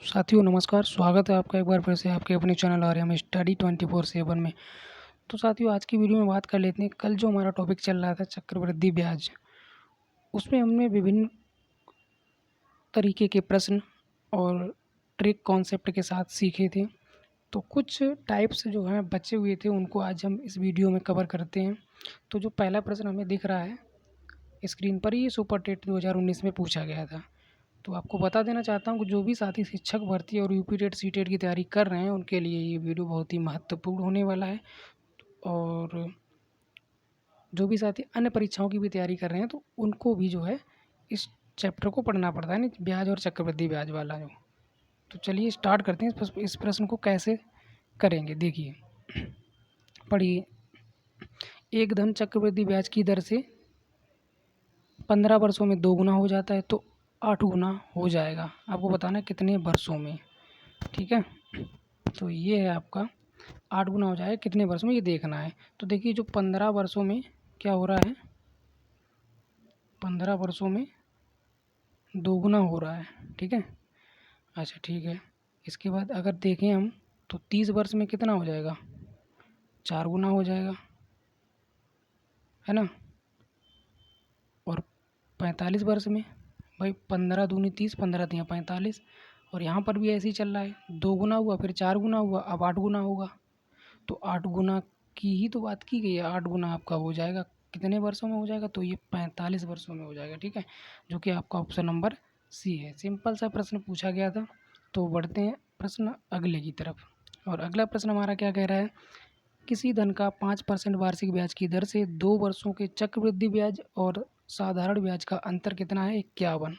साथियों नमस्कार, स्वागत है आपका एक बार फिर से आपके अपने चैनल आर्यम स्टडी 24/7 में। तो साथियों आज की वीडियो में बात कर लेते हैं। कल जो हमारा टॉपिक चल रहा था चक्रवृद्धि ब्याज, उसमें हमने विभिन्न तरीके के प्रश्न और ट्रिक कॉन्सेप्ट के साथ सीखे थे। तो कुछ टाइप्स जो हैं बचे हुए थे उनको आज हम इस वीडियो में कवर करते हैं। तो जो पहला प्रश्न हमें दिख रहा है स्क्रीन पर, ये सुपर टेट 2019 में पूछा गया था। तो आपको बता देना चाहता हूँ कि जो भी साथी शिक्षक भर्ती और यूपी टेट सी टेट की तैयारी कर रहे हैं उनके लिए ये वीडियो बहुत ही महत्वपूर्ण होने वाला है। और जो भी साथी अन्य परीक्षाओं की भी तैयारी कर रहे हैं तो उनको भी जो है इस चैप्टर को पढ़ना पड़ता है, नहीं ब्याज और चक्रवृद्धि ब्याज वाला जो। तो चलिए स्टार्ट करते हैं इस प्रश्न को कैसे करेंगे। देखिए पढ़िए, एक धन चक्रवृद्धि ब्याज की दर से 15 वर्षों में 2 गुना हो जाता है तो 8 गुना हो जाएगा। आपको बताना है कितने वर्षों में, ठीक है। तो ये है आपका 8 गुना हो जाएगा कितने वर्षों में, ये देखना है। तो देखिए जो 15 वर्षों में क्या हो रहा है, 15 वर्षों में 2 गुना हो रहा है, ठीक है। अच्छा ठीक है, इसके बाद अगर देखें हम तो 30 वर्ष में कितना हो जाएगा, 4 गुना हो जाएगा, है ना। और 45 वर्ष में भाई 15 दूनी 30, 15 तियाँ 45। और यहाँ पर भी ऐसे ही चल रहा है, 2 गुना हुआ फिर 4 गुना हुआ, अब 8 गुना होगा। तो 8 गुना की ही तो बात की गई है, 8 गुना आपका हो जाएगा कितने वर्षों में हो जाएगा, तो ये 45 वर्षों में हो जाएगा, ठीक है। जो कि आपका ऑप्शन नंबर सी है। सिंपल सा प्रश्न पूछा गया था। तो बढ़ते हैं प्रश्न अगले की तरफ। और अगला प्रश्न हमारा क्या कह रहा है, किसी धन का 5% वार्षिक ब्याज की दर से 2 वर्षों के चक्रवृद्धि ब्याज और साधारण ब्याज का अंतर कितना है, 51।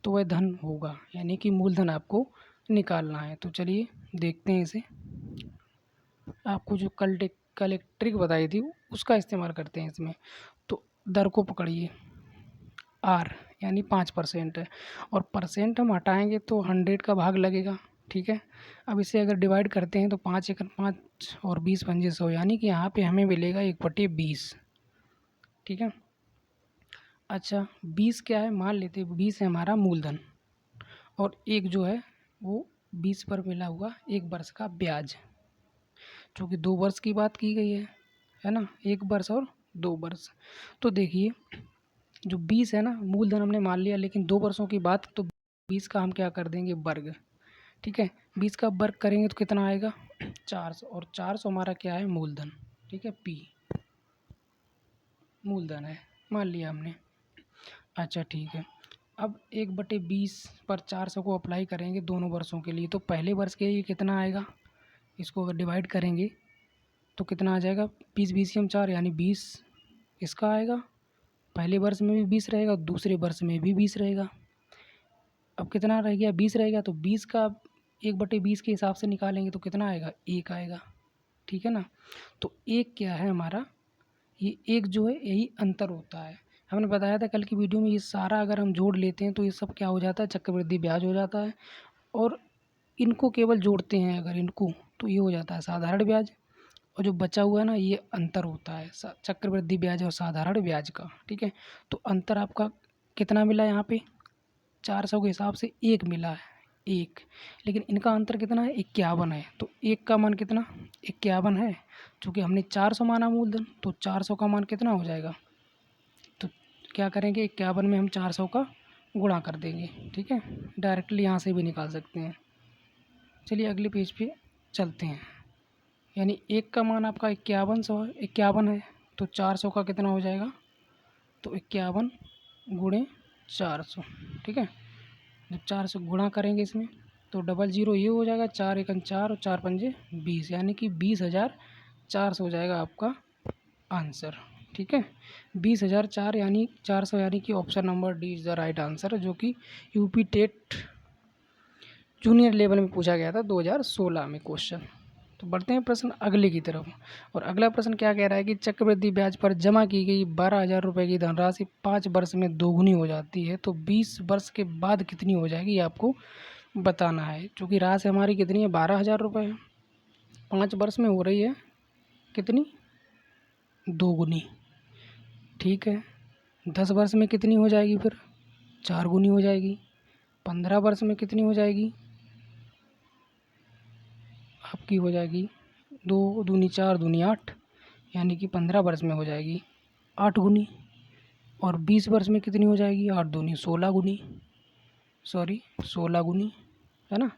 तो वह धन होगा, यानी कि मूलधन आपको निकालना है। तो चलिए देखते हैं इसे। आपको जो कल एक ट्रिक बताई थी उसका इस्तेमाल करते हैं इसमें। तो दर को पकड़िए, आर यानी 5% है, और परसेंट हम हटाएंगे तो 100 का भाग लगेगा, ठीक है। अब इसे अगर डिवाइड करते हैं तो 5 एकड़ 5 और 20 पंजे 100, यानी कि यहाँ पे हमें मिलेगा 1/20, ठीक है। अच्छा 20 क्या है, मान लेते हैं 20 है हमारा मूलधन, और एक जो है वो 20 पर मिला हुआ 1 वर्ष का ब्याज, जो कि 2 वर्ष की बात की गई है ना, 1 वर्ष और 2 वर्ष। तो देखिए जो 20 है ना मूलधन हमने मान लिया, लेकिन 2 वर्षों की बात, तो 20 का हम क्या कर देंगे वर्ग, ठीक है। 20 का वर्ग करेंगे तो कितना आएगा 400, और 400 हमारा क्या है मूलधन, ठीक है। पी मूलधन है, मान लिया हमने। अच्छा ठीक है, अब 1/20 पर 400 को अप्लाई करेंगे दोनों वर्षों के लिए। तो पहले वर्ष के लिए कितना आएगा, इसको अगर डिवाइड करेंगे तो कितना आ जाएगा, 20 20 4 यानी 20 इसका आएगा। पहले वर्ष में भी 20 रहेगा, दूसरे वर्ष में भी 20 रहेगा। अब कितना रह गया, 20 रहेगा, तो 20 का 1/20 के हिसाब से निकालेंगे तो कितना आएगा, 1 आएगा, ठीक है ना। तो 1 क्या है हमारा, ये 1 जो है यही अंतर होता है। हमने बताया था कल की वीडियो में, ये सारा अगर हम जोड़ लेते हैं तो ये सब क्या हो जाता है, चक्रवृद्धि ब्याज हो जाता है। और इनको केवल जोड़ते हैं अगर इनको, तो ये हो जाता है साधारण ब्याज। और जो बचा हुआ है ना, ये अंतर होता है चक्रवृद्धि ब्याज और साधारण ब्याज का, ठीक है। तो अंतर आपका कितना मिला यहाँ पे, 400 के हिसाब से 1 मिला है, 1। लेकिन इनका अंतर कितना है, 51 है। तो 1 का मान कितना, 51 है। चूँकि हमने 400 माना मूलधन, तो 400 का मान कितना हो जाएगा, तो क्या करेंगे 51 में हम 400 का गुणा कर देंगे, ठीक है। डायरेक्टली यहाँ से भी निकाल सकते हैं। चलिए अगले पेज पे चलते हैं। यानी 1 का मान आपका 51 है, तो 400 का कितना हो जाएगा, तो 51 गुणे 400, ठीक है। जब 400 गुणा करेंगे इसमें तो 00 ये हो जाएगा, 4 एकम 4 और 4 पंजे 20, यानी कि 20,400 हो जाएगा आपका आंसर, ठीक है। 20,004 यानी 400, यानी कि option number D is the right answer, जो कि यूपी टेट जूनियर लेवल में पूछा गया था 2016 में क्वेश्चन। तो बढ़ते हैं प्रश्न अगले की तरफ। और अगला प्रश्न क्या कह रहा है कि चक्रवृद्धि ब्याज पर जमा की गई 12,000 रुपये की धनराशि 5 वर्ष में दोगुनी हो जाती है, तो 20 वर्ष के बाद कितनी हो जाएगी, ये आपको बताना है। चूँकि राशि हमारी कितनी है, 12,000 रुपये है, 5 वर्ष में हो रही है कितनी, दोगुनी, ठीक है। 10 वर्ष में कितनी हो जाएगी, फिर 4 गुनी हो जाएगी। 15 वर्ष में कितनी हो जाएगी, आपकी हो जाएगी 2 दूनी 4 दूनी 8, यानी कि 15 वर्ष में हो जाएगी 8 गुनी। और 20 वर्ष में कितनी हो जाएगी? 8 दूनी 16 गुनी, 16 गुनी, है ना।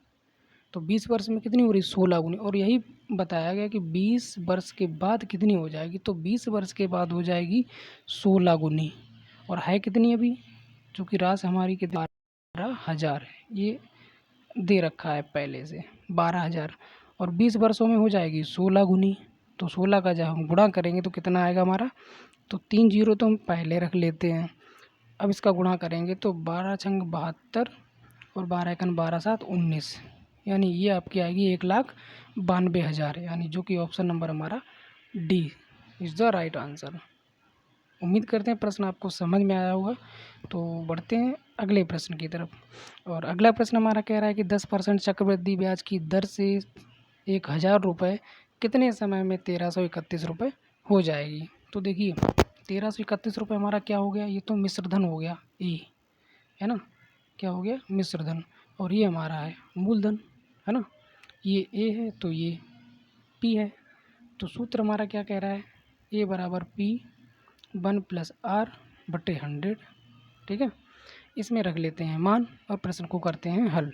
तो 20 वर्ष में कितनी हो रही? 16 गुनी। और यही बताया गया कि 20 वर्ष के बाद कितनी हो जाएगी, तो 20 वर्ष के बाद हो जाएगी 16 गुनी। और है कितनी अभी? चूँकि राशि हमारी कितनी 12,000 है, ये दे रखा है पहले से 12,000, और 20 वर्षों में हो जाएगी 16 गुनी। तो 16 का जब हम गुणा करेंगे तो कितना आएगा हमारा? तो 3 जीरो तो हम पहले रख लेते हैं। अब इसका गुणा करेंगे तो 12 छंग 72 और 12 एकन 12 7 19, यानी ये आपकी आएगी 1,92,000, यानी जो कि ऑप्शन नंबर हमारा D is the right answer. उम्मीद करते हैं प्रश्न आपको समझ में आया होगा। तो बढ़ते हैं अगले प्रश्न की तरफ। और अगला प्रश्न हमारा कह रहा है कि 10% चक्रवृद्धि ब्याज की दर से 1,000 रुपये कितने समय में 1,331 रुपये हो जाएगी? तो देखिए 1,331 रुपये हमारा क्या हो गया? ये तो मिश्रधन हो गया, ए, है ना। क्या हो गया? मिश्रधन। और ये हमारा है मूलधन, है ना। ये ए है तो ये पी है। तो सूत्र हमारा क्या कह रहा है? ए बराबर पी 1+R/100, ठीक है। इसमें रख लेते हैं मान और प्रश्न को करते हैं हल।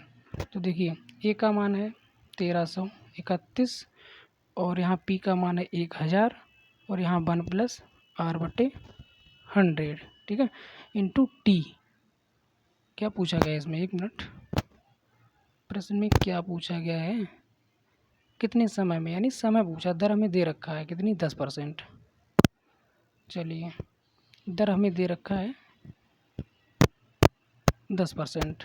तो देखिए ए का मान है 1,331 और यहाँ पी का मान है 1,000 और यहाँ 1+R/100, ठीक है, इंटू टी। क्या पूछा गया है इसमें? 1 मिनट, प्रश्न में क्या पूछा गया है? कितने समय में, यानी समय पूछा। दर हमें दे रखा है कितनी? 10%। चलिए दर हमें दे रखा है 10%,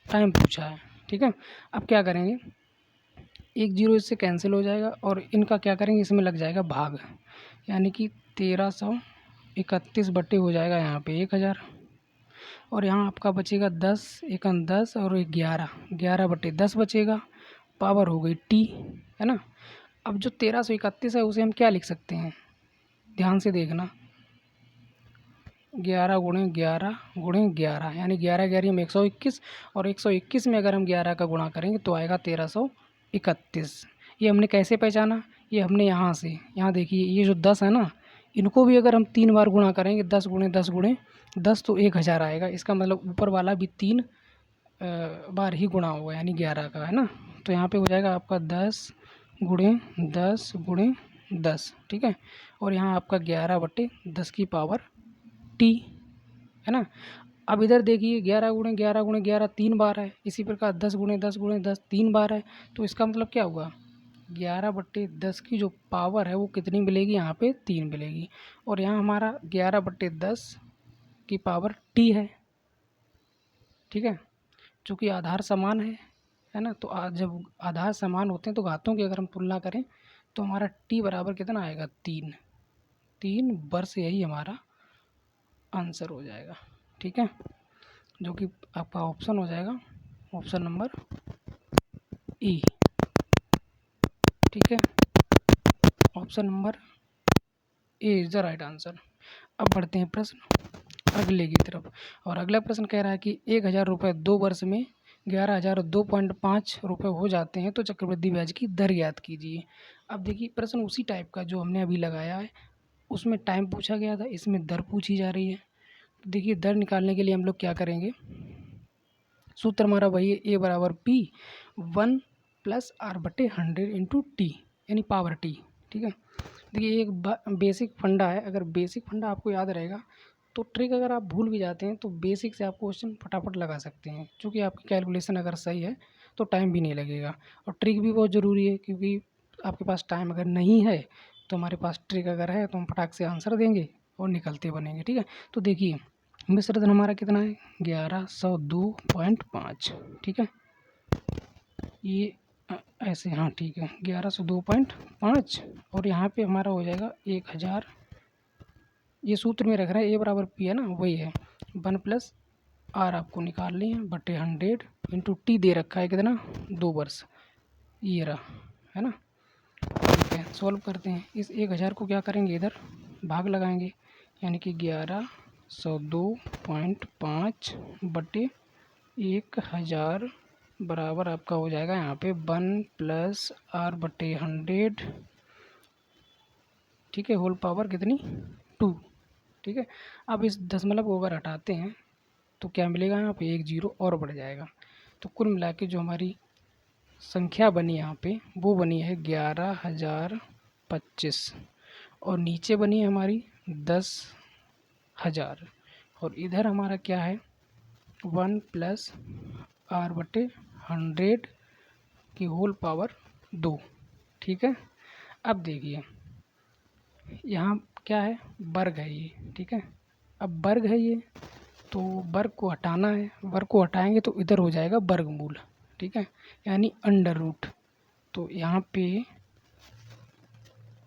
टाइम पूछा है, ठीक है। अब क्या करेंगे? 1 जीरो इससे कैंसिल हो जाएगा और इनका क्या करेंगे? इसमें लग जाएगा भाग, यानी कि 1,331 बटे हो जाएगा यहाँ पे 1,000 और यहाँ आपका बचेगा 10 एकन 10 और 11 बटे 10 बचेगा, पावर हो गई टी, है ना। अब जो 1,331 है उसे हम क्या लिख सकते हैं? ध्यान से देखना, 11 गुणे 11 गुणे 11, यानी 11 11 में 121 और 121 में अगर हम 11 का गुणा करेंगे तो आएगा 1,331। ये हमने कैसे पहचाना? ये हमने यहाँ से, यहाँ देखिए ये जो 10 है ना, इनको भी अगर हम 3 बार गुणा करेंगे 10 गुणे 10 गुणे 10 तो 1,000 आएगा। इसका मतलब ऊपर वाला भी 3 बार ही गुणा होगा, यानी 11 का, है ना। तो यहाँ पे हो जाएगा आपका 10 गुणे 10 गुणे 10, ठीक है। और यहाँ आपका 11 बटे 10 की पावर टी, है ना। अब इधर देखिए 11 गुणे 11 गुणे 11 3 बार है, इसी प्रकार 10 गुणे 10 गुणे 10 3 बार है। तो इसका मतलब क्या हुआ? 11 बटे 10 की जो पावर है वो कितनी मिलेगी? यहाँ पे 3 मिलेगी। और यहाँ हमारा 11 बटे 10 की पावर टी है, ठीक है। चूँकि आधार समान है ना। तो जब आधार समान होते हैं तो घातों की अगर हम तुलना करें तो हमारा टी बराबर कितना आएगा? 3 वर्ष, यही हमारा आंसर हो जाएगा, ठीक है, जो कि आपका ऑप्शन हो जाएगा ऑप्शन नंबर ई, ठीक है। Option number A is the right answer. अब बढ़ते हैं प्रश्न अगले की तरफ। और अगला प्रश्न कह रहा है कि 1,000 रुपये 2 वर्ष में 11,002.5 रुपये हो जाते हैं तो चक्रवृद्धि ब्याज की दर ज्ञात कीजिए। अब देखिए प्रश्न उसी टाइप का जो हमने अभी लगाया है, उसमें टाइम पूछा गया था, इसमें दर पूछी जा रही है। तो देखिए दर निकालने के लिए हम लोग क्या करेंगे? सूत्र हमारा वही है, ए बराबर पी 1+R/100 इंटू टी, यानी पावर टी, ठीक है। देखिए एक बेसिक फंडा है, अगर बेसिक फंडा आपको याद रहेगा तो ट्रिक अगर आप भूल भी जाते हैं तो बेसिक से आप क्वेश्चन फटाफट लगा सकते हैं, क्योंकि आपकी कैलकुलेशन अगर सही है तो टाइम भी नहीं लगेगा। और ट्रिक भी बहुत ज़रूरी है, क्योंकि आपके पास टाइम अगर नहीं है तो हमारे पास ट्रिक अगर है तो हम फटाक से आंसर देंगे और निकलते बनेंगे, ठीक है। तो देखिए मिश्रधन हमारा कितना है? 1102.5, ठीक है। ये ऐसे, हाँ ठीक है, 1102.5 और यहाँ पे हमारा हो जाएगा 1,000। ये सूत्र में रख रहे हैं, ए बराबर पी है ना, वही है 1+R आपको निकालनी है बटे 100 इंटू टी दे रखा है कितना? 2 वर्ष, ये रहा, है ना। ठीक है, सॉल्व करते हैं। इस 1,000 को क्या करेंगे? इधर भाग लगाएंगे, यानी कि 1102.5 बटे 1,000 बराबर आपका हो जाएगा यहाँ पे 1+r/100, ठीक है, होल पावर कितनी 2, ठीक है। अब इस दशमलव को अगर हटाते हैं तो क्या मिलेगा, यहाँ पे एक जीरो और बढ़ जाएगा। तो कुल मिला के जो हमारी संख्या बनी यहाँ पे वो बनी है 11,025 और नीचे बनी है हमारी 10,000 और इधर हमारा क्या है 1+r/100 की होल पावर 2, ठीक है। अब देखिए यहाँ क्या है, वर्ग है ये, ठीक है। अब वर्ग है ये, तो वर्ग को हटाना है, वर्ग को हटाएंगे तो इधर हो जाएगा वर्गमूल, ठीक है, यानी अंडर रूट। तो यहाँ पे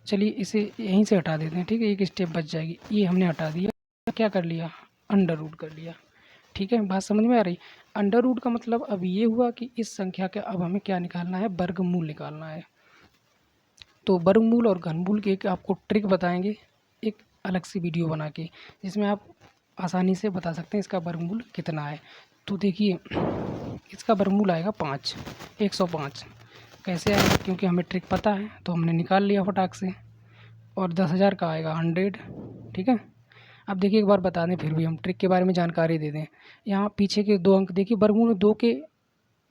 चलिए इसे यहीं से हटा देते हैं, ठीक है, एक स्टेप बच जाएगी। ये हमने हटा दिया, क्या कर लिया, अंडर रूट कर लिया, ठीक है। बात समझ में आ रही। अंडर रूट का मतलब अब ये हुआ कि इस संख्या का अब हमें क्या निकालना है, वर्गमूल निकालना है। तो वर्गमूल और घनमूल की एक आपको ट्रिक बताएंगे एक अलग सी वीडियो बना के, जिसमें आप आसानी से बता सकते हैं इसका वर्गमूल कितना है। तो देखिए इसका वर्गमूल आएगा 5, 105। कैसे आएगा, क्योंकि हमें ट्रिक पता है तो हमने निकाल लिया फटाक से। और 10,000 का आएगा 100, ठीक है। अब देखिए एक बार बता दें, फिर भी हम ट्रिक के बारे में जानकारी दे दें। यहाँ पीछे के 2 अंक देखिए, वर्गमूल में 2 के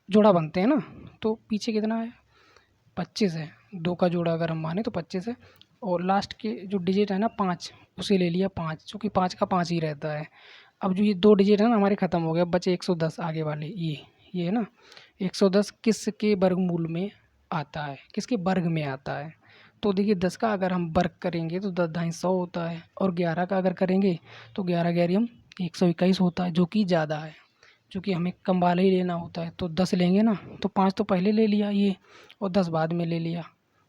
जोड़ा बनते हैं ना, तो पीछे कितना है 25 है, 2 का जोड़ा अगर हम माने तो 25 है। और लास्ट के जो डिजिट है ना 5, उसे ले लिया 5, चूँकि 5 का 5 ही रहता है। अब जो ये 2 डिजिट है ना हमारे ख़त्म हो गए, अब बचे 110 आगे वाले, ये है ना 110 किसके वर्गमूल में आता है, किसके वर्ग में आता है। तो देखिए 10 का अगर हम वर्ग करेंगे तो 10 ढाई 100 होता है, और 11 का अगर करेंगे तो 11 ग्यारह हम 121 होता है, जो कि ज़्यादा है। चूँकि हमें कम वाला ही लेना होता है तो 10 लेंगे ना, तो 5 तो पहले ले लिया ये, और 10 बाद में ले लिया,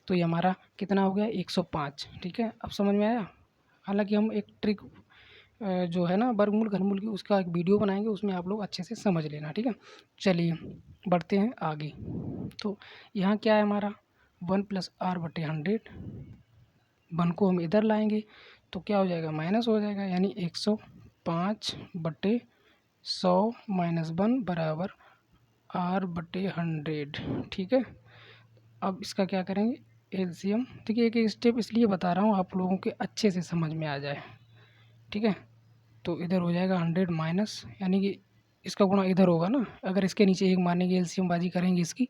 तो ये हमारा कितना हो गया 105, ठीक है। अब समझ में आया। हालांकि हम एक ट्रिक जो है ना वर्गमूल घनमूल की, उसका एक वीडियो बनाएंगे, उसमें आप लोग अच्छे से समझ लेना, ठीक है। चलिए बढ़ते हैं आगे। तो यहाँ क्या है हमारा 1+r/100, 1 को हम इधर लाएंगे तो क्या हो जाएगा, माइनस हो जाएगा, यानी 105/100 माइनस 1 बराबर r/100, ठीक है। अब इसका क्या करेंगे, एलसीएम। देखिए एक एक स्टेप इसलिए बता रहा हूँ आप लोगों के अच्छे से समझ में आ जाए, ठीक है। तो इधर हो जाएगा 100 माइनस, यानी कि इसका गुणा इधर होगा ना, अगर इसके नीचे एक मानेंगे एलसीएम बाजी करेंगे इसकी,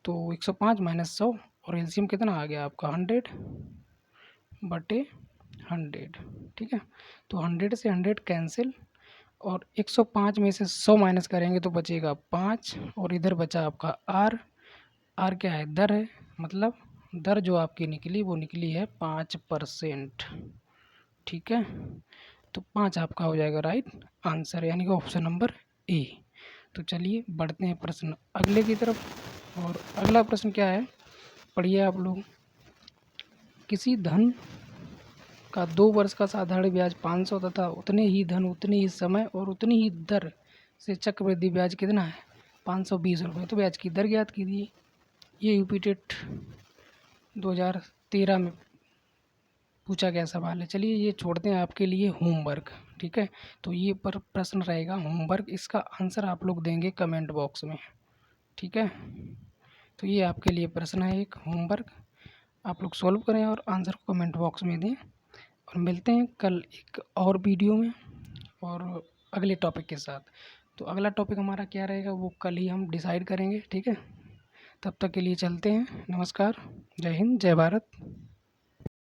तो 105 माइनस 100, और एलसीएम कितना आ गया आपका 100/100, ठीक है। तो 100 से 100 कैंसिल, और 105 में से 100 माइनस करेंगे तो बचेगा 5, और इधर बचा आपका आर। आर क्या है, दर है, मतलब दर जो आपकी निकली वो निकली है 5%, ठीक है। तो 5 आपका हो जाएगा राइट आंसर, यानी कि ऑप्शन नंबर ए। तो चलिए बढ़ते हैं प्रश्न अगले की तरफ। और अगला प्रश्न क्या है, पढ़िए आप लोग। किसी धन का 2 वर्ष का साधारण ब्याज 500 तथा उतने ही धन उतने ही समय और उतनी ही दर से चक्रवृद्धि ब्याज कितना है 520 रुपये। तो ब्याज की दर ज्ञात कीजिए। ये यूपीटेट 2013 में पूछा गया सवाल है। चलिए ये छोड़ते हैं आपके लिए होमवर्क, ठीक है। तो ये पर प्रश्न रहेगा होमवर्क, इसका आंसर आप लोग देंगे कमेंट बॉक्स में, ठीक है। तो ये आपके लिए प्रश्न है एक होमवर्क, आप लोग सॉल्व करें और आंसर को कमेंट बॉक्स में दें। और मिलते हैं कल एक और वीडियो में और अगले टॉपिक के साथ। तो अगला टॉपिक हमारा क्या रहेगा वो कल ही हम डिसाइड करेंगे, ठीक है। तब तक के लिए चलते हैं, नमस्कार, जय हिंद, जय भारत।